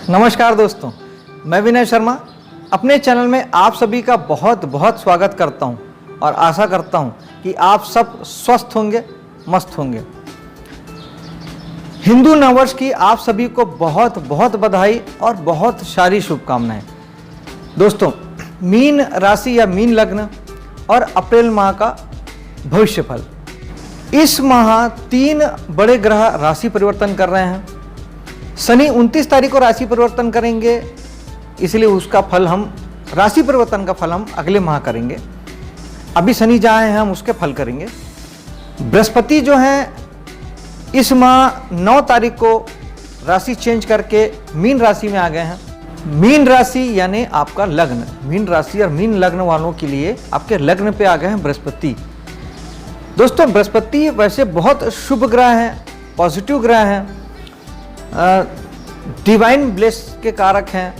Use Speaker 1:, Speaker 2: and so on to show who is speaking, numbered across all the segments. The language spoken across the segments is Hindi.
Speaker 1: नमस्कार दोस्तों, मैं विनय शर्मा अपने चैनल में आप सभी का बहुत बहुत स्वागत करता हूं और आशा करता हूं कि आप सब स्वस्थ होंगे, मस्त होंगे। हिंदू नववर्ष की आप सभी को बहुत बहुत बधाई और बहुत सारी शुभकामनाएं। दोस्तों, मीन राशि या मीन लग्न और अप्रैल माह का भविष्य फल। इस माह 3 बड़े ग्रह राशि परिवर्तन कर रहे हैं। शनि 29 तारीख को राशि परिवर्तन करेंगे, इसलिए उसका फल हम राशि परिवर्तन का फल हम अगले माह करेंगे। अभी शनि जहाँ हैं हम उसके फल करेंगे। बृहस्पति जो हैं इस माह 9 तारीख को राशि चेंज करके मीन राशि में आ गए हैं। मीन राशि यानी आपका लग्न, मीन राशि और मीन लग्न वालों के लिए आपके लग्न पे आ गए हैं बृहस्पति। दोस्तों, बृहस्पति वैसे बहुत शुभ ग्रह हैं, पॉजिटिव ग्रह हैं, डिवाइन ब्लेस के कारक हैं,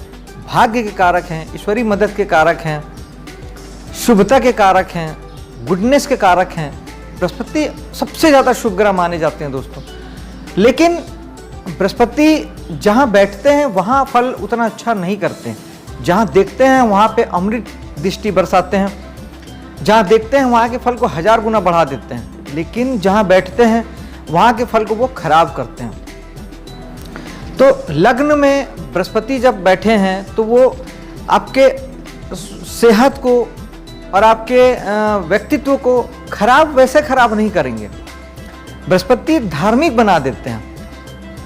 Speaker 1: भाग्य के कारक हैं, ईश्वरीय मदद के कारक हैं, शुभता के कारक हैं, गुडनेस के कारक हैं। बृहस्पति सबसे ज़्यादा शुभ ग्रह माने जाते हैं दोस्तों। लेकिन बृहस्पति जहाँ बैठते हैं वहाँ फल उतना अच्छा नहीं करते हैं। जहाँ देखते हैं वहाँ पे अमृत दृष्टि बरसाते हैं, जहाँ देखते हैं वहाँ के फल को 1000 गुना बढ़ा देते हैं, लेकिन जहाँ बैठते हैं वहाँ के फल को वो खराब करते हैं। तो लग्न में बृहस्पति जब बैठे हैं तो वो आपके सेहत को और आपके व्यक्तित्व को वैसे खराब नहीं करेंगे। बृहस्पति धार्मिक बना देते हैं,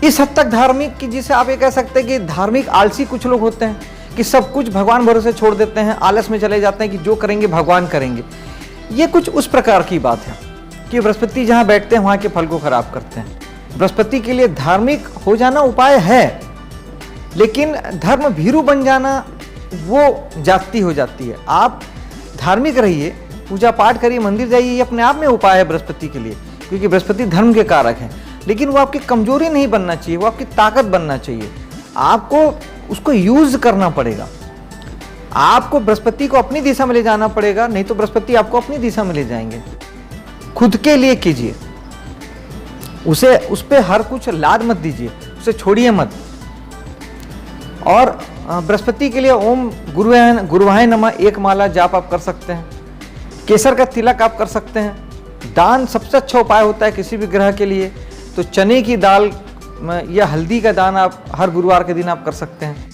Speaker 1: इस हद तक धार्मिक कि जिसे आप ये कह सकते हैं कि धार्मिक आलसी कुछ लोग होते हैं कि सब कुछ भगवान भरोसे छोड़ देते हैं, आलस में चले जाते हैं कि जो करेंगे भगवान करेंगे। ये कुछ उस प्रकार की बात है कि बृहस्पति जहाँ बैठते हैं वहाँ के फल को खराब करते हैं। बृहस्पति के लिए धार्मिक हो जाना उपाय है, लेकिन धर्म भीरू बन जाना वो जाति हो जाती है। आप धार्मिक रहिए, पूजा पाठ करिए, मंदिर जाइए, ये अपने आप में उपाय है बृहस्पति के लिए, क्योंकि बृहस्पति धर्म के कारक हैं। लेकिन वो आपकी कमजोरी नहीं बनना चाहिए, वो आपकी ताकत बनना चाहिए। आपको उसको यूज करना पड़ेगा। आपको बृहस्पति को अपनी दिशा में ले जाना पड़ेगा, नहीं तो बृहस्पति आपको अपनी दिशा में ले जाएंगे। खुद के लिए कीजिए, उस पे हर कुछ लाद मत दीजिए, उसे छोड़िए मत। और बृहस्पति के लिए ओम गुरुवाय नमः 1 माला जाप आप कर सकते हैं। केसर का तिलक आप कर सकते हैं। दान सबसे अच्छा उपाय होता है किसी भी ग्रह के लिए, तो चने की दाल या हल्दी का दान आप हर गुरुवार के दिन आप कर सकते हैं।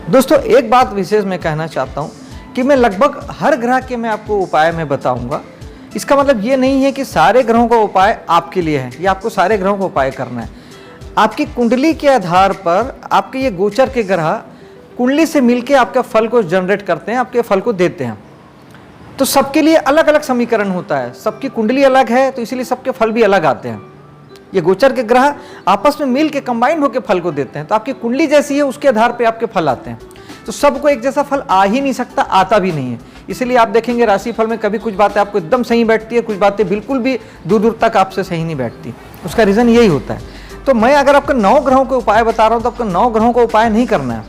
Speaker 1: दोस्तों, एक बात विशेष मैं कहना चाहता हूँ कि मैं लगभग हर ग्रह के मैं आपको उपाय में बताऊँगा। इसका मतलब ये नहीं है कि सारे ग्रहों का उपाय आपके लिए है या आपको सारे ग्रहों का उपाय करना है। आपकी कुंडली के आधार पर आपके ये गोचर के ग्रह कुंडली से मिलके आपके फल को जनरेट करते हैं, आपके फल को देते हैं। तो सबके लिए अलग अलग समीकरण होता है, सबकी कुंडली अलग है, तो इसीलिए सबके फल भी अलग आते हैं। ये गोचर के ग्रह आपस में मिल के कंबाइंड होकर फल को देते हैं। तो आपकी कुंडली जैसी है उसके आधार पर आपके फल आते हैं। तो सबको एक जैसा फल आ ही नहीं सकता, आता भी नहीं है। इसलिए आप देखेंगे राशिफल में कभी कुछ बातें आपको एकदम सही बैठती है, कुछ बातें बिल्कुल भी दूर दूर तक आपसे सही नहीं बैठती। उसका रीज़न यही होता है। तो मैं अगर आपको 9 ग्रहों के उपाय बता रहा हूँ तो आपको 9 ग्रहों का उपाय नहीं करना है।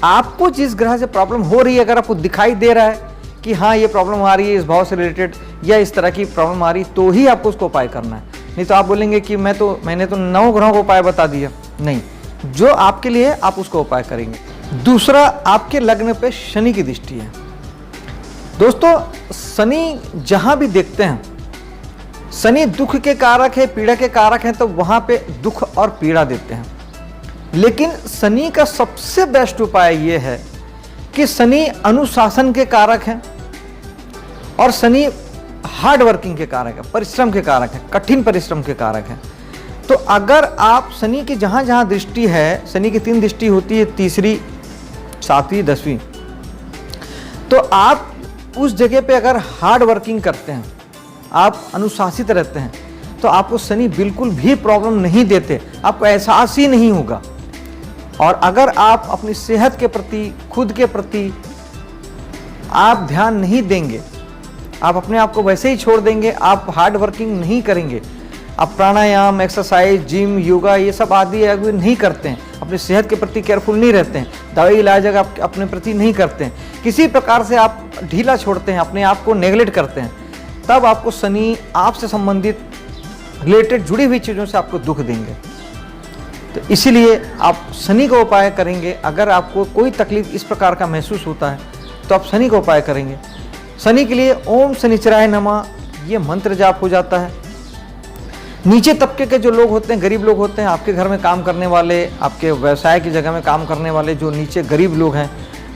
Speaker 1: आपको जिस ग्रह से प्रॉब्लम हो रही है, अगर आपको दिखाई दे रहा है कि हाँ ये प्रॉब्लम आ रही है, इस भाव से रिलेटेड या इस तरह की प्रॉब्लम आ रही, तो ही आपको उसको उपाय करना है। नहीं तो आप बोलेंगे कि मैंने तो 9 ग्रहों का उपाय बता दिया। नहीं, जो आपके लिए आप उसको उपाय करेंगे। दूसरा, आपके लग्न पे शनि की दृष्टि है। दोस्तों, शनि जहां भी देखते हैं, शनि दुख के कारक है, पीड़ा के कारक हैं, तो वहां पे दुख और पीड़ा देते हैं। लेकिन शनि का सबसे बेस्ट उपाय यह है कि शनि अनुशासन के कारक हैं और शनि हार्ड वर्किंग के कारक है, परिश्रम के कारक है, कठिन परिश्रम के कारक है। तो अगर आप शनि की जहां जहां दृष्टि है, शनि की 3 दृष्टि होती है, 3री, 7वीं, 10वीं, तो आप उस जगह पे अगर हार्ड वर्किंग करते हैं, आप अनुशासित रहते हैं, तो आपको शनि बिल्कुल भी प्रॉब्लम नहीं देते, आपको एहसास ही नहीं होगा। और अगर आप अपनी सेहत के प्रति, खुद के प्रति आप ध्यान नहीं देंगे, आप अपने आप को वैसे ही छोड़ देंगे, आप हार्ड वर्किंग नहीं करेंगे, आप प्राणायाम, एक्सरसाइज, जिम, योगा ये सब आदि नहीं करते हैं, अपनी सेहत के प्रति केयरफुल नहीं रहते हैं, दवाई इलाज आप अपने प्रति नहीं करते हैं, किसी प्रकार से आप ढीला छोड़ते हैं, अपने आप को नेगलेक्ट करते हैं, तब आपको शनि आपसे संबंधित रिलेटेड जुड़ी हुई चीज़ों से आपको दुख देंगे। तो इसीलिए आप शनि का उपाय करेंगे। अगर आपको कोई तकलीफ इस प्रकार का महसूस होता है तो आप शनि का उपाय करेंगे। शनि के लिए ओम शनिचराय नमः ये मंत्र जाप हो जाता है। नीचे तबके के जो लोग होते हैं, गरीब लोग होते हैं, आपके घर में काम करने वाले, आपके व्यवसाय की जगह में काम करने वाले जो नीचे गरीब लोग हैं,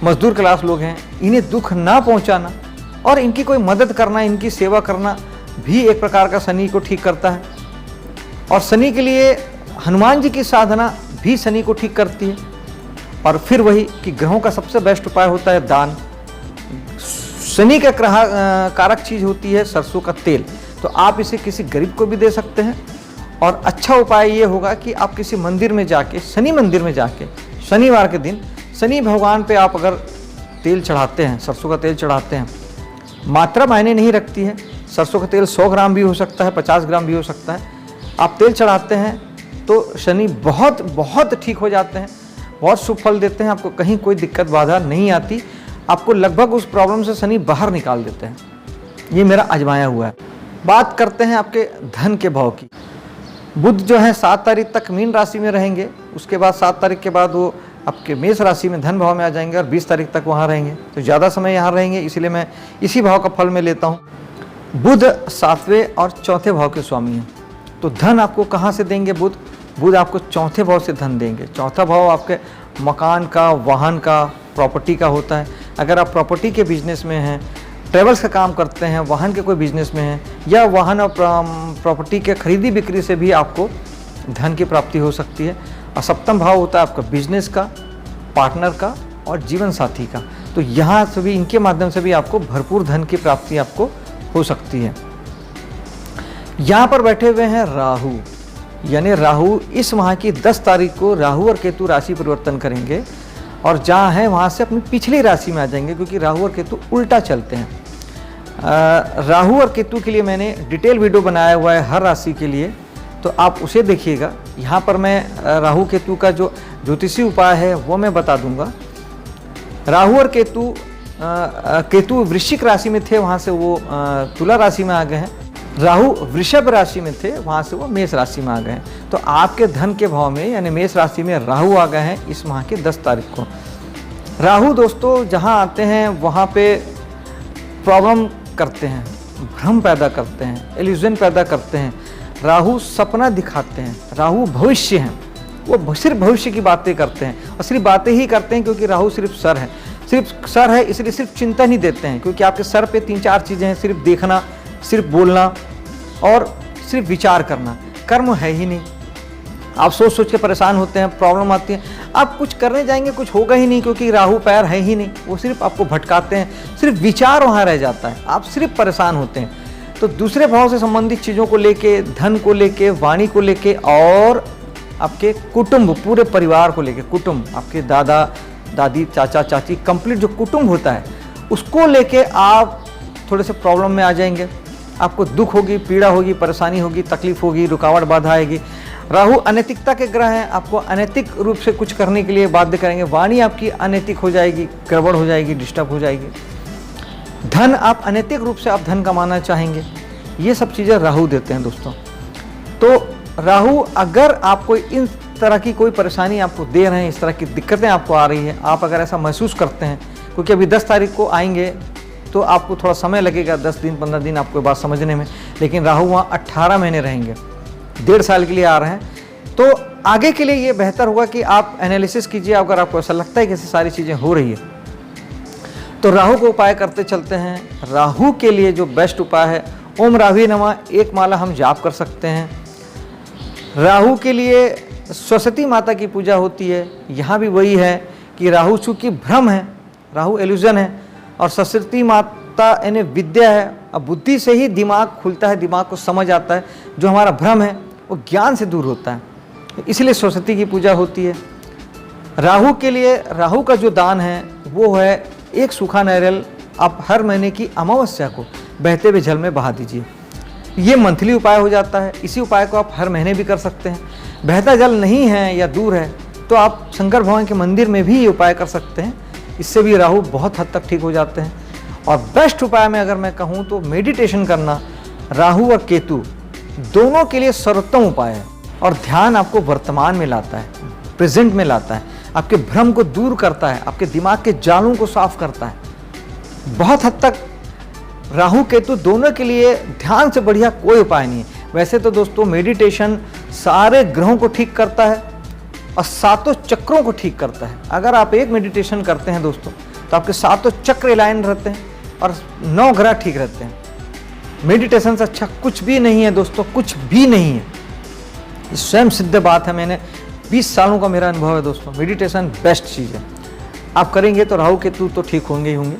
Speaker 1: मजदूर क्लास लोग हैं, इन्हें दुख ना पहुंचाना और इनकी कोई मदद करना, इनकी सेवा करना भी एक प्रकार का शनि को ठीक करता है। और शनि के लिए हनुमान जी की साधना भी शनि को ठीक करती है। और फिर वही कि ग्रहों का सबसे बेस्ट उपाय होता है दान। शनि का कारक चीज होती है सरसों का तेल, तो आप इसे किसी गरीब को भी दे सकते हैं। और अच्छा उपाय ये होगा कि आप किसी मंदिर में जाके, शनि मंदिर में जाके शनिवार के दिन शनि भगवान पे आप अगर तेल चढ़ाते हैं, सरसों का तेल चढ़ाते हैं, मात्रा मायने नहीं रखती है। सरसों का तेल 100 ग्राम भी हो सकता है, 50 ग्राम भी हो सकता है। आप तेल चढ़ाते हैं तो शनि बहुत बहुत ठीक हो जाते हैं, बहुत शुभ फल देते हैं। आपको कहीं कोई दिक्कत बाधा नहीं आती, आपको लगभग उस प्रॉब्लम से शनि बाहर निकाल देते हैं। ये मेरा आजमाया हुआ है। बात करते हैं आपके धन के भाव की। बुध जो है 7 तारीख तक मीन राशि में रहेंगे, उसके बाद 7 तारीख के बाद वो आपके मेष राशि में धन भाव में आ जाएंगे और 20 तारीख तक वहाँ रहेंगे। तो ज़्यादा समय यहाँ रहेंगे, इसलिए मैं इसी भाव का फल में लेता हूँ। बुध 7वें और 4थे भाव के स्वामी हैं, तो धन आपको कहाँ से देंगे? बुध आपको 4थे भाव से धन देंगे। 4था भाव आपके मकान का, वाहन का, प्रॉपर्टी का होता है। अगर आप प्रॉपर्टी के बिजनेस में हैं, ट्रेवल्स का काम करते हैं, वाहन के कोई बिजनेस में हैं, या वाहन और प्रॉपर्टी के खरीदी बिक्री से भी आपको धन की प्राप्ति हो सकती है। और 7वां भाव होता है आपका बिजनेस का, पार्टनर का और जीवन साथी का। तो यहाँ से भी, इनके माध्यम से भी आपको भरपूर धन की प्राप्ति आपको हो सकती है। यहाँ पर बैठे हुए हैं राहु, यानी राहु इस माह की 10 तारीख को राहु और केतु राशि परिवर्तन करेंगे और जहाँ है वहाँ से अपनी पिछली राशि में आ जाएंगे, क्योंकि राहु और केतु उल्टा चलते हैं। राहु और केतु के लिए मैंने डिटेल वीडियो बनाया हुआ है हर राशि के लिए, तो आप उसे देखिएगा। यहाँ पर मैं राहु केतु का जो ज्योतिषी उपाय है वो मैं बता दूंगा। राहु और केतु वृश्चिक राशि में थे, वहाँ से वो तुला राशि में आ गए हैं। राहु वृषभ राशि में थे, वहाँ से वो मेष राशि में आ गए हैं। तो आपके धन के भाव में यानी मेष राशि में राहु आ गए हैं इस माह के 10 तारीख को। राहु दोस्तों जहाँ आते हैं वहाँ पे प्रॉब्लम करते हैं, भ्रम पैदा करते हैं, इल्यूजन पैदा करते हैं। राहु सपना दिखाते हैं, राहु भविष्य हैं, वो सिर्फ भविष्य की बातें करते हैं और सिर्फ बातें ही करते हैं, क्योंकि राहु सिर्फ सर है, इसलिए सिर्फ चिंता नहीं देते हैं। क्योंकि आपके सर पे 3-4 चीज़ें हैं, सिर्फ देखना, सिर्फ बोलना और सिर्फ विचार करना। कर्म है ही नहीं। आप सोच सोच के परेशान होते हैं, प्रॉब्लम आती है, आप कुछ करने जाएंगे कुछ होगा ही नहीं, क्योंकि राहु पैर है ही नहीं। वो सिर्फ आपको भटकाते हैं, सिर्फ विचार वहाँ रह जाता है, आप सिर्फ परेशान होते हैं। तो दूसरे भाव से संबंधित चीज़ों को लेके, धन को लेके, वाणी को लेके और आपके कुटुंब, पूरे परिवार को लेके, कुटुंब आपके दादा दादी, चाचा चाची, कंप्लीट जो कुटुंब होता है उसको लेके आप थोड़े से प्रॉब्लम में आ जाएंगे। आपको दुख होगी, पीड़ा होगी, परेशानी होगी, तकलीफ होगी, रुकावट बाधा आएगी। राहु अनैतिकता के ग्रह हैं, आपको अनैतिक रूप से कुछ करने के लिए बाध्य करेंगे। वाणी आपकी अनैतिक हो जाएगी, गड़बड़ हो जाएगी, डिस्टर्ब हो जाएगी। धन आप अनैतिक रूप से आप धन कमाना चाहेंगे, ये सब चीज़ें राहु देते हैं दोस्तों। तो राहु अगर आपको इन तरह की कोई परेशानी आपको दे रहे हैं, इस तरह की दिक्कतें आपको आ रही हैं, आप अगर ऐसा महसूस करते हैं, क्योंकि अभी 10 तारीख को आएंगे तो आपको थोड़ा समय लगेगा, 10 दिन 15 दिन आपको बात समझने में, लेकिन राहु वहाँ 18 महीने रहेंगे, 1.5 साल के लिए आ रहे हैं। तो आगे के लिए ये बेहतर होगा कि आप एनालिसिस कीजिए। अगर आपको ऐसा लगता है कि ऐसी सारी चीज़ें हो रही है तो राहु को उपाय करते चलते हैं। राहु के लिए जो बेस्ट उपाय है, ओम राहुवे नमः 1 माला हम जाप कर सकते हैं। राहु के लिए सरस्वती माता की पूजा होती है। यहाँ भी वही है कि राहु चूँकि भ्रम है, राहु एल्यूजन है, और सरस्वती माता यानी विद्या है। अब बुद्धि से ही दिमाग खुलता है, दिमाग को समझ आता है। जो हमारा भ्रम है वो ज्ञान से दूर होता है, इसलिए सरस्वती की पूजा होती है। राहु के लिए राहु का जो दान है वो है 1 सूखा नारियल आप हर महीने की अमावस्या को बहते हुए जल में बहा दीजिए। ये मंथली उपाय हो जाता है। इसी उपाय को आप हर महीने भी कर सकते हैं। बहता जल नहीं है या दूर है तो आप शंकर भगवान के मंदिर में भी ये उपाय कर सकते हैं। इससे भी राहु बहुत हद तक ठीक हो जाते हैं। और बेस्ट उपाय में अगर मैं कहूँ तो मेडिटेशन करना राहु और केतु दोनों के लिए सर्वोत्तम उपाय है। और ध्यान आपको वर्तमान में लाता है, प्रेजेंट में लाता है, आपके भ्रम को दूर करता है, आपके दिमाग के जालों को साफ करता है। बहुत हद तक राहु केतु दोनों के लिए ध्यान से बढ़िया कोई उपाय नहीं है। वैसे तो दोस्तों मेडिटेशन सारे ग्रहों को ठीक करता है और सातों चक्रों को ठीक करता है। अगर आप एक मेडिटेशन करते हैं दोस्तों तो आपके सातों चक्र अलाइन रहते हैं और 9 ग्रह ठीक रहते हैं। मेडिटेशन से अच्छा कुछ भी नहीं है दोस्तों, कुछ भी नहीं है। ये स्वयं सिद्ध बात है, मैंने 20 सालों का मेरा अनुभव है दोस्तों। मेडिटेशन बेस्ट चीज़ है, आप करेंगे तो राहु केतु तो ठीक होंगे ही होंगे।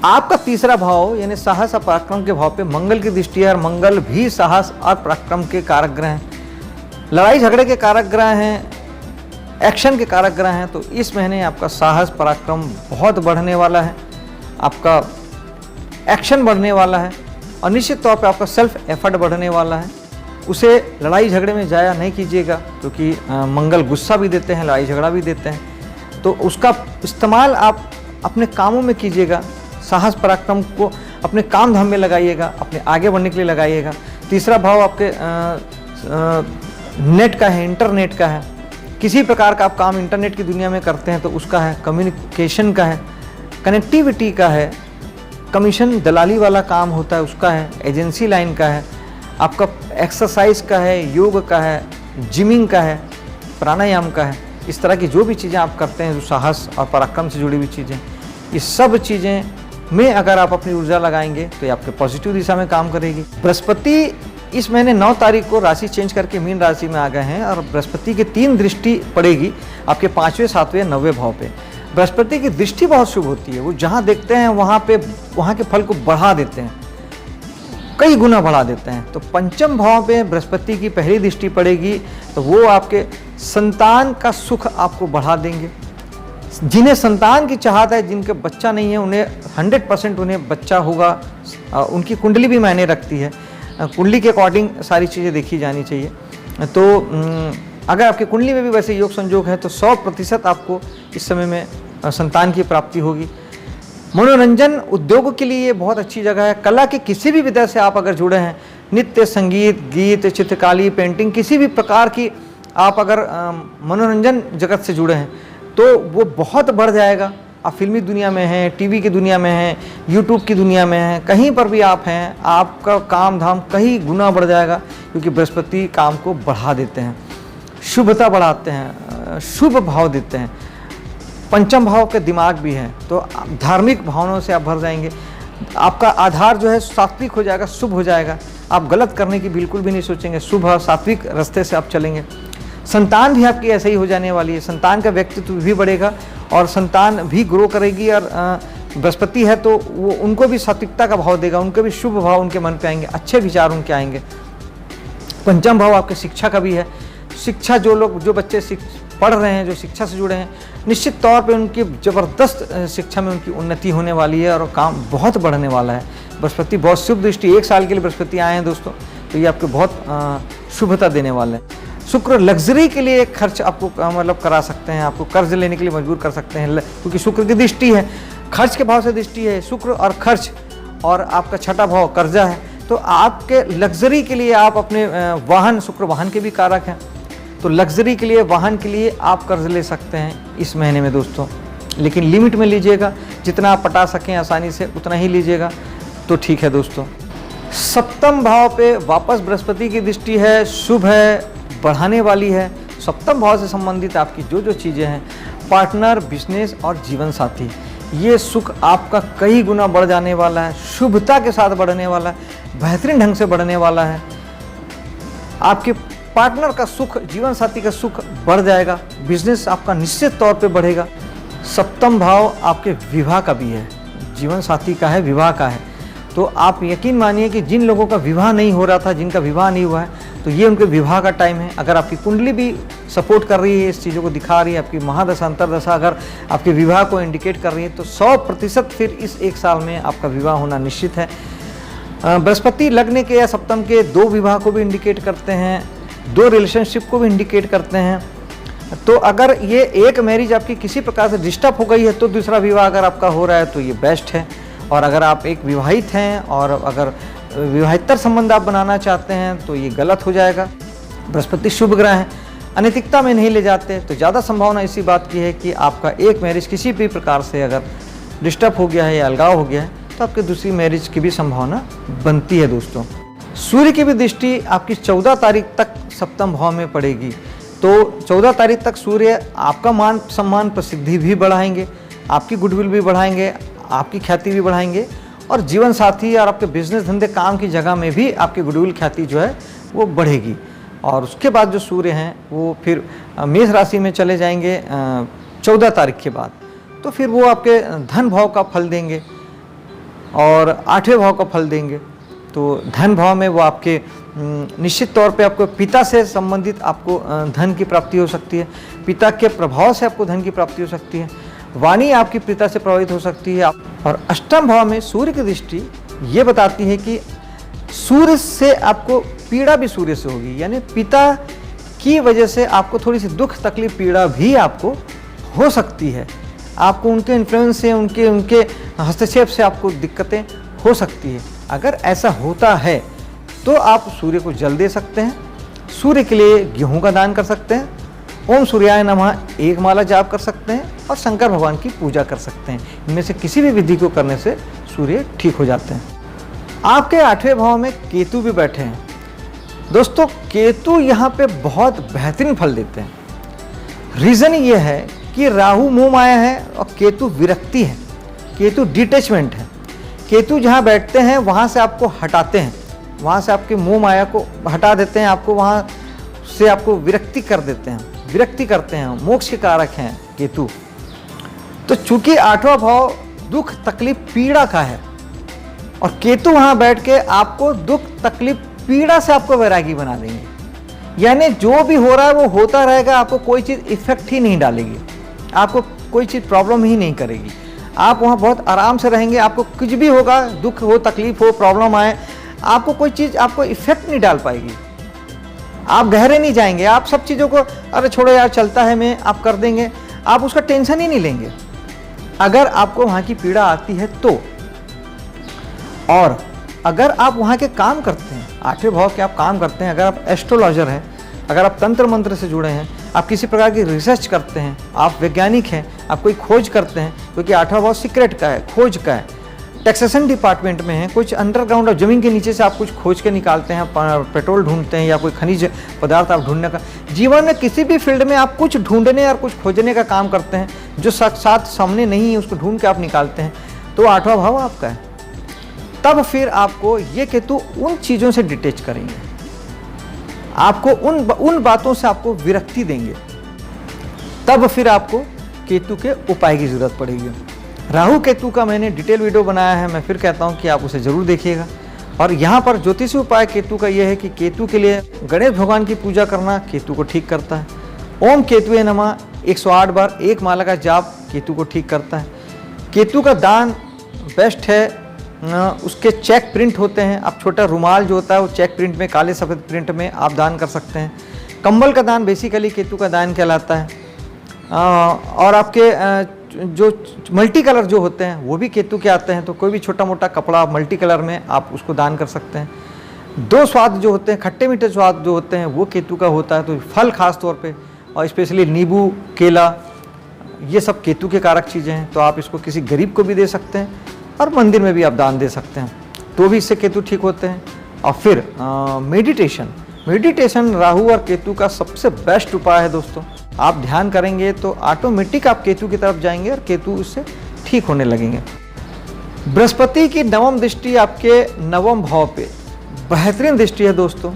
Speaker 1: आपका तीसरा भाव यानी साहस और पराक्रम के भाव पे मंगल की दृष्टि है और मंगल भी साहस और पराक्रम के कारक ग्रह हैं, लड़ाई झगड़े के कारक ग्रह हैं, एक्शन के कारक ग्रह हैं। तो इस महीने आपका साहस पराक्रम बहुत बढ़ने वाला है, आपका एक्शन बढ़ने वाला है और निश्चित तौर पे आपका सेल्फ एफर्ट बढ़ने वाला है। उसे लड़ाई झगड़े में जाया नहीं कीजिएगा, क्योंकि मंगल गुस्सा भी देते हैं, लड़ाई झगड़ा भी देते हैं। तो उसका इस्तेमाल आप अपने कामों में कीजिएगा। साहस पराक्रम को अपने काम धाम में लगाइएगा, अपने आगे बढ़ने के लिए लगाइएगा। तीसरा भाव आपके नेट का है, इंटरनेट का है। किसी प्रकार का आप काम इंटरनेट की दुनिया में करते हैं तो उसका है, कम्युनिकेशन का है, कनेक्टिविटी का है, कमीशन दलाली वाला काम होता है उसका है, एजेंसी लाइन का है, आपका एक्सरसाइज का है, योग का है, जिमिंग का है, प्राणायाम का है। इस तरह की जो भी चीज़ें आप करते हैं जो साहस और पराक्रम से जुड़ी हुई चीज़ें, ये सब चीज़ें में अगर आप अपनी ऊर्जा लगाएंगे तो ये आपके पॉजिटिव दिशा में काम करेगी। बृहस्पति इस महीने 9 तारीख को राशि चेंज करके मीन राशि में आ गए हैं और बृहस्पति की 3 दृष्टि पड़ेगी आपके 5वें, 7वें, 9वें भाव पे। बृहस्पति की दृष्टि बहुत शुभ होती है, वो जहाँ देखते हैं वहाँ के फल को बढ़ा देते हैं, कई गुना बढ़ा देते हैं। तो पंचम भाव पे बृहस्पति की पहली दृष्टि पड़ेगी तो वो आपके संतान का सुख आपको बढ़ा देंगे। जिन्हें संतान की चाहत है, जिनके बच्चा नहीं है, उन्हें 100% उन्हें बच्चा होगा। उनकी कुंडली भी मायने रखती है, कुंडली के अकॉर्डिंग सारी चीज़ें देखी जानी चाहिए। तो अगर आपकी कुंडली में भी वैसे योग संयोग है तो 100% आपको इस समय में संतान की प्राप्ति होगी। मनोरंजन उद्योग के लिए ये बहुत अच्छी जगह है। कला के किसी भी विधा से आप अगर जुड़े हैं, नृत्य, संगीत, गीत, चित्रकारी, पेंटिंग, किसी भी प्रकार की आप अगर मनोरंजन जगत से जुड़े हैं तो वो बहुत बढ़ जाएगा। आप फिल्मी दुनिया में हैं, टीवी की दुनिया में हैं, यूट्यूब की दुनिया में हैं, कहीं पर भी आप हैं, आपका काम धाम कहीं गुना बढ़ जाएगा, क्योंकि बृहस्पति काम को बढ़ा देते हैं, शुभता बढ़ाते हैं, शुभ भाव देते हैं। पंचम भाव के दिमाग भी है तो धार्मिक भावनाओं से आप भर जाएंगे। आपका आधार जो है सात्विक हो जाएगा, शुभ हो जाएगा। आप गलत करने की बिल्कुल भी नहीं सोचेंगे, शुभ सात्विक रास्ते से आप चलेंगे। संतान भी आपकी ऐसे ही हो जाने वाली है, संतान का व्यक्तित्व भी बढ़ेगा और संतान भी ग्रो करेगी। और बृहस्पति है तो वो उनको भी सात्विकता का भाव देगा, उनके भी शुभ भाव उनके मन पे आएंगे, अच्छे विचार उनके आएंगे। पंचम भाव आपके शिक्षा का भी है। शिक्षा जो बच्चे पढ़ रहे हैं, जो शिक्षा से जुड़े हैं, निश्चित तौर पे उनकी ज़बरदस्त शिक्षा में उनकी उन्नति होने वाली है और काम बहुत बढ़ने वाला है। बृहस्पति बहुत शुभ दृष्टि, 1 साल के लिए बृहस्पति आए हैं दोस्तों, तो ये आपको बहुत शुभता देने वाले हैं। शुक्र लग्जरी के लिए खर्च आपको मतलब करा सकते हैं, आपको कर्ज लेने के लिए मजबूर कर सकते हैं, क्योंकि शुक्र की दृष्टि है, खर्च के भाव से दृष्टि है शुक्र और खर्च, और आपका छठा भाव कर्जा है। तो आपके लग्जरी के लिए आप अपने वाहन, शुक्र वाहन के भी कारक हैं, तो लग्जरी के लिए, वाहन के लिए आप कर्ज ले सकते हैं इस महीने में दोस्तों, लेकिन लिमिट में लीजिएगा। जितना आप पटा सकें आसानी से उतना ही लीजिएगा तो ठीक है दोस्तों। सप्तम भाव पे वापस बृहस्पति की दृष्टि है, शुभ है, बढ़ाने वाली है। सप्तम भाव से संबंधित आपकी जो चीज़ें हैं, पार्टनर, बिजनेस और जीवन साथी, ये सुख आपका कई गुना बढ़ जाने वाला है, शुभता के साथ बढ़ने वाला है, बेहतरीन ढंग से बढ़ने वाला है। आपके पार्टनर का सुख, जीवन साथी का सुख बढ़ जाएगा, बिजनेस आपका निश्चित तौर पे बढ़ेगा। सप्तम भाव आपके विवाह का भी है, जीवन साथी का है, विवाह का है। तो आप यकीन मानिए कि जिन लोगों का विवाह नहीं हो रहा था, जिनका विवाह नहीं हुआ है, तो ये उनके विवाह का टाइम है। अगर आपकी कुंडली भी सपोर्ट कर रही है, इस चीज़ों को दिखा रही है, आपकी महादशा अंतरदशा अगर आपके विवाह को इंडिकेट कर रही है, तो 100% फिर इस 1 साल में आपका विवाह होना निश्चित है। बृहस्पति लग्न के या सप्तम के 2 विवाह को भी इंडिकेट करते हैं, 2 रिलेशनशिप को भी इंडिकेट करते हैं। तो अगर ये एक मैरिज आपकी किसी प्रकार से डिस्टर्ब हो गई है तो दूसरा विवाह अगर आपका हो रहा है तो ये बेस्ट है। और अगर आप एक विवाहित हैं और अगर विवाहितर संबंध आप बनाना चाहते हैं तो ये गलत हो जाएगा। बृहस्पति शुभ ग्रह हैं, अनैतिकता में नहीं ले जाते, तो ज़्यादा संभावना इसी बात की है कि आपका एक मैरिज किसी भी प्रकार से अगर डिस्टर्ब हो गया है या अलगाव हो गया है तो आपके दूसरी मैरिज की भी संभावना बनती है दोस्तों। सूर्य की भी दृष्टि आपकी 14 तारीख तक सप्तम भाव में पड़ेगी, तो 14 तारीख तक सूर्य आपका मान सम्मान प्रसिद्धि भी बढ़ाएंगे, आपकी गुडविल भी बढ़ाएंगे, आपकी ख्याति भी बढ़ाएंगे और जीवन साथी और आपके बिजनेस धंधे काम की जगह में भी आपकी गुडविल ख्याति जो है वो बढ़ेगी। और उसके बाद जो सूर्य हैं वो फिर मेष राशि में चले जाएंगे 14 तारीख के बाद, तो फिर वो आपके धन भाव का फल देंगे और 8वें भाव का फल देंगे। तो धन भाव में वो आपके निश्चित तौर पे आपको पिता से संबंधित आपको धन की प्राप्ति हो सकती है, पिता के प्रभाव से आपको धन की प्राप्ति हो सकती है, वाणी आपकी पिता से प्रभावित हो सकती है। और अष्टम भाव में सूर्य की दृष्टि ये बताती है कि सूर्य से आपको पीड़ा भी सूर्य से होगी, यानी पिता की वजह से आपको थोड़ी सी दुख तकलीफ पीड़ा भी आपको हो सकती है, आपको उनके इन्फ्लुएंस से उनके हस्तक्षेप से आपको दिक्कतें हो सकती है। अगर ऐसा होता है तो आप सूर्य को जल दे सकते हैं, सूर्य के लिए गेहूं का दान कर सकते हैं, ओम सूर्याय नमः 1 माला जाप कर सकते हैं और शंकर भगवान की पूजा कर सकते हैं। इनमें से किसी भी विधि को करने से सूर्य ठीक हो जाते हैं। आपके 8वें भाव में केतु भी बैठे हैं दोस्तों। केतु यहाँ पे बहुत बेहतरीन फल देते हैं। रीज़न ये है कि राहु मोह माया है और केतु विरक्ति है, केतु डिटैचमेंट है। केतु जहाँ बैठते हैं वहाँ से आपको हटाते हैं, वहाँ से आपके मोह माया को हटा देते हैं, आपको वहाँ से आपको विरक्ति कर देते हैं, विरक्ति करते हैं। मोक्ष के कारक हैं केतु। तो चूंकि 8वां भाव दुख तकलीफ पीड़ा का है और केतु वहाँ बैठ के आपको दुख तकलीफ पीड़ा से आपको वैरागी बना देंगे, यानी जो भी हो रहा है वो होता रहेगा, आपको कोई चीज़ इफेक्ट ही नहीं डालेगी, आपको कोई चीज़ प्रॉब्लम ही नहीं करेगी। आप वहाँ बहुत आराम से रहेंगे, आपको कुछ भी होगा, दुख हो तकलीफ हो प्रॉब्लम आए, आपको कोई चीज़ आपको इफेक्ट नहीं डाल पाएगी। आप गहरे नहीं जाएंगे, आप सब चीज़ों को अरे छोड़ो यार चलता है मैं आप कर देंगे, आप उसका टेंशन ही नहीं लेंगे। अगर आपको वहाँ की पीड़ा आती है तो, और अगर आप वहाँ के काम करते हैं, 8वें भाव के आप काम करते हैं, अगर आप एस्ट्रोलॉजर हैं, अगर आप तंत्र मंत्र से जुड़े हैं, आप किसी प्रकार की रिसर्च करते हैं, आप वैज्ञानिक हैं, आप कोई खोज करते हैं, क्योंकि 8वां भाव सीक्रेट का है, खोज का है, टैक्सेशन डिपार्टमेंट में है, कुछ अंडरग्राउंड और ज़मीन के नीचे से आप कुछ खोज के निकालते हैं, पेट्रोल ढूंढते हैं या कोई खनिज पदार्थ आप ढूंढने का, जीवन में किसी भी फील्ड में आप कुछ ढूंढने और कुछ खोजने का काम करते हैं, जो साथ सामने नहीं है उसको ढूंढ के आप निकालते हैं, तो 8वां भाव आपका है। तब फिर आपको ये केतु उन चीज़ों से डिटेच करेंगे, आपको उन बातों से आपको विरक्ति देंगे, तब फिर आपको केतु के उपाय की जरूरत पड़ेगी। राहु केतु का मैंने डिटेल वीडियो बनाया है, मैं फिर कहता हूँ कि आप उसे ज़रूर देखिएगा। और यहाँ पर ज्योतिषी उपाय केतु का यह है कि केतु के लिए गणेश भगवान की पूजा करना केतु को ठीक करता है। ओम केतुए नमः 108 बार 1 माला का जाप केतु को ठीक करता है। केतु का दान बेस्ट है, उसके चेक प्रिंट होते हैं, आप छोटा रुमाल जो होता है वो चेक प्रिंट में, काले सफ़ेद प्रिंट में आप दान कर सकते हैं। कंबल का दान बेसिकली केतु का दान कहलाता है। और आपके जो मल्टी कलर जो होते हैं वो भी केतु के आते हैं, तो कोई भी छोटा मोटा कपड़ा मल्टी कलर में आप उसको दान कर सकते हैं। 2 स्वाद जो होते हैं, खट्टे मीठे स्वाद जो होते हैं वो केतु का होता है, तो फल खास तौर पे और स्पेशली नींबू केला ये सब केतु के कारक चीज़ें हैं, तो आप इसको किसी गरीब को भी दे सकते हैं और मंदिर में भी आप दान दे सकते हैं, तो भी इससे केतु ठीक होते हैं। और फिर मेडिटेशन राहु और केतु का सबसे बेस्ट उपाय है दोस्तों। आप ध्यान करेंगे तो ऑटोमेटिक आप केतु की तरफ जाएंगे और केतु उससे ठीक होने लगेंगे। बृहस्पति की 9वीं दृष्टि आपके 9वें भाव पे बेहतरीन दृष्टि है दोस्तों।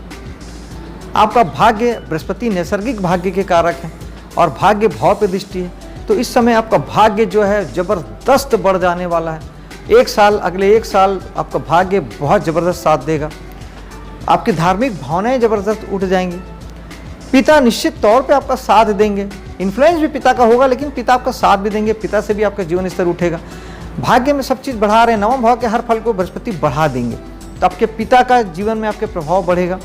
Speaker 1: आपका भाग्य, बृहस्पति नैसर्गिक भाग्य के कारक हैं और भाग्य भाव पे दृष्टि है, तो इस समय आपका भाग्य जो है ज़बरदस्त बढ़ जाने वाला है। अगले 1 साल आपका भाग्य बहुत ज़बरदस्त साथ देगा, आपकी धार्मिक भावनाएं ज़बरदस्त उठ जाएंगी, पिता निश्चित तौर पे आपका साथ देंगे, इन्फ्लुएंस भी पिता का होगा लेकिन पिता आपका साथ भी देंगे, पिता से भी आपका जीवन स्तर उठेगा। भाग्य में सब चीज़ बढ़ा रहे हैं, 9वें भाव के हर फल को बृहस्पति बढ़ा देंगे, तो आपके पिता का जीवन में आपके प्रभाव बढ़ेगा,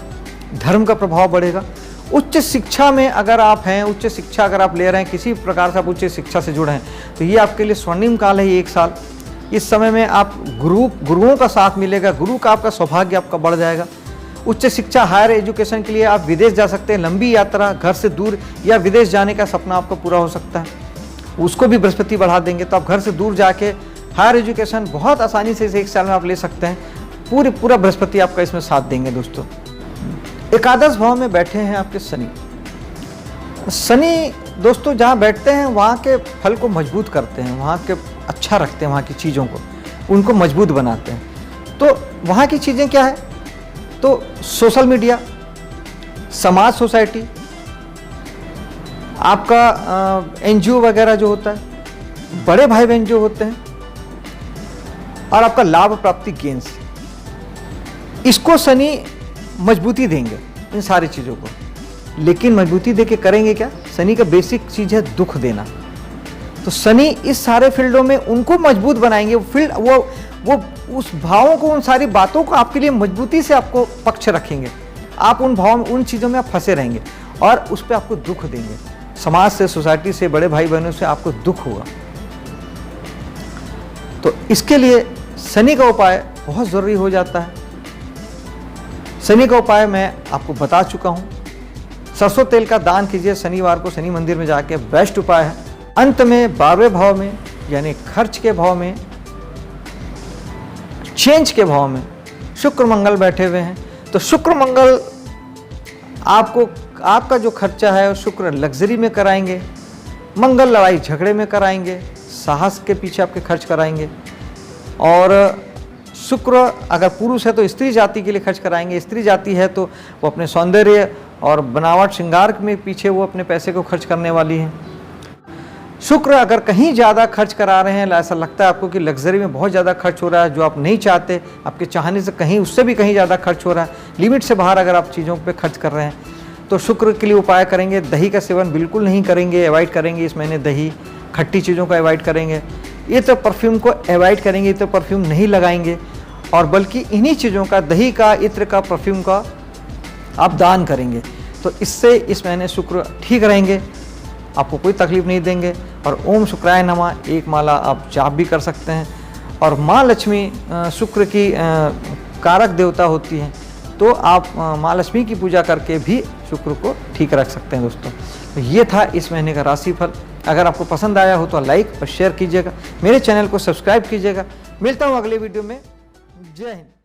Speaker 1: धर्म का प्रभाव बढ़ेगा। उच्च शिक्षा में अगर आप हैं, उच्च शिक्षा अगर आप ले रहे हैं, किसी प्रकार से आप उच्च शिक्षा से जुड़े हैं, तो ये आपके लिए स्वर्णिम काल है ये 1 साल। इस समय में आप गुरुओं का साथ मिलेगा, गुरु का आपका सौभाग्य आपका बढ़ जाएगा उच्च शिक्षा हायर एजुकेशन के लिए आप विदेश जा सकते हैं, लंबी यात्रा, घर से दूर या विदेश जाने का सपना आपका पूरा हो सकता है, उसको भी बृहस्पति बढ़ा देंगे। तो आप घर से दूर जाके हायर एजुकेशन बहुत आसानी से इसे 1 साल में आप ले सकते हैं। पूरा बृहस्पति आपका इसमें साथ देंगे दोस्तों। एकादश भाव में बैठे हैं आपके शनि। शनि दोस्तों जहाँ बैठते हैं वहाँ के फल को मजबूत करते हैं, वहाँ के अच्छा रखते हैं, वहाँ की चीज़ों को उनको मजबूत बनाते हैं। तो वहाँ की चीज़ें क्या है, तो सोशल मीडिया, समाज सोसाइटी, आपका एनजीओ वगैरह जो होता है, बड़े भाई बहन जो होते हैं, और आपका लाभ प्राप्ति गेंस, इसको शनि मजबूती देंगे इन सारी चीज़ों को। लेकिन मजबूती देके करेंगे क्या, शनि का बेसिक चीज़ है दुख देना। तो शनि इस सारे फील्डों में उनको मजबूत बनाएंगे, फील्ड वो उस भावों को, उन सारी बातों को आपके लिए मजबूती से आपको पक्ष रखेंगे। आप उन भावों में, उन चीज़ों में आप फंसे रहेंगे और उस पर आपको दुख देंगे। समाज से, सोसाइटी से, बड़े भाई बहनों से आपको दुख होगा। तो इसके लिए शनि का उपाय बहुत ज़रूरी हो जाता है। शनि का उपाय मैं आपको बता चुका हूँ। सरसों तेल का दान कीजिए शनिवार को शनि मंदिर में जाके, बेस्ट उपाय है। अंत में 12वें भाव में यानी खर्च के भाव में, चेंज के भाव में शुक्र मंगल बैठे हुए हैं। तो शुक्र मंगल आपको, आपका जो खर्चा है शुक्र लग्जरी में कराएंगे, मंगल लड़ाई झगड़े में कराएंगे, साहस के पीछे आपके खर्च कराएंगे। और शुक्र अगर पुरुष है तो स्त्री जाति के लिए खर्च कराएंगे, स्त्री जाति है तो वो अपने सौंदर्य और बनावट श्रृंगार में पीछे वो अपने पैसे को खर्च करने वाली है। शुक्र अगर कहीं ज़्यादा खर्च करा रहे हैं, ऐसा लगता है आपको कि लग्जरी में बहुत ज़्यादा खर्च हो रहा है, जो आप नहीं चाहते, आपके चाहने से कहीं उससे भी कहीं ज़्यादा खर्च हो रहा है, लिमिट से बाहर अगर आप चीज़ों पे खर्च कर रहे हैं, तो शुक्र के लिए उपाय करेंगे। दही का सेवन बिल्कुल नहीं करेंगे, अवॉइड करेंगे इस महीने। दही, खट्टी चीज़ों को अवॉइड करेंगे। इत्र परफ्यूम को अवॉइड करेंगे, इत्र परफ्यूम नहीं लगाएंगे, और बल्कि इन्हीं चीज़ों का, दही का, इत्र का, परफ्यूम का आप दान करेंगे। तो इससे इस महीने शुक्र ठीक रहेंगे, आपको कोई तकलीफ नहीं देंगे। और ओम शुक्राय नमः 1 माला आप जाप भी कर सकते हैं। और माँ लक्ष्मी शुक्र की कारक देवता होती हैं, तो आप माँ लक्ष्मी की पूजा करके भी शुक्र को ठीक रख सकते हैं दोस्तों। तो ये था इस महीने का राशिफल। अगर आपको पसंद आया हो तो लाइक और शेयर कीजिएगा, मेरे चैनल को सब्सक्राइब कीजिएगा। मिलता हूँ अगले वीडियो में। जय हिंद।